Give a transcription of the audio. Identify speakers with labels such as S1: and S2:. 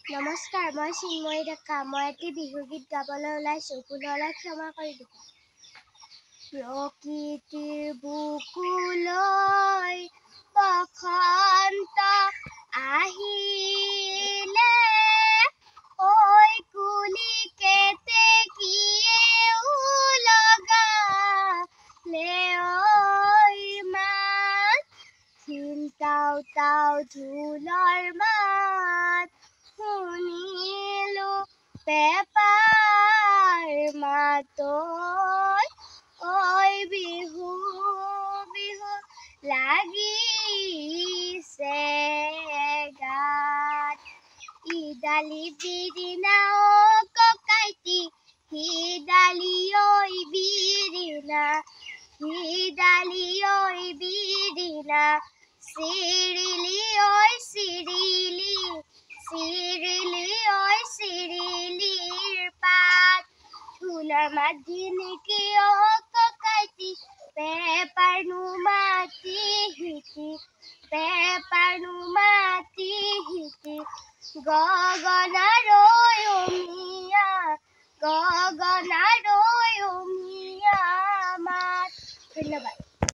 S1: নমস্কাৰ, মই চিন্ময়ী ডেকা। মই এটি বিহুগীত গাবলৈ ওলাইছোঁ। ভুললৈ ক্ষমা কৰি দিব। প্ৰকৃতিৰ বুকুলৈ বসন্ত আহিলে, ঐ কুলি কেতেকীয়ে লগালে ঐ মাত, চিন্তাও তাও ঢোলৰ মাত, শুনিলো পেপাৰ মাত, ঐ বিহু বিহু লাগিছে গাত, ইডালি বিৰিণা ও ককাইটি, সিডালি ঐ বিৰিণা, সিডালি ঐ বিৰিণা, চিৰিলি ঐ চিৰিলি, চিৰিলি ঐ চিৰিলিৰ পাত, ঢোলৰ মাত ঢিনিকি ও ককাইটি, পেপাৰনো মাতি হিতি, পেপাৰনো মাতি হিতি, গগনাৰ ঐ অমি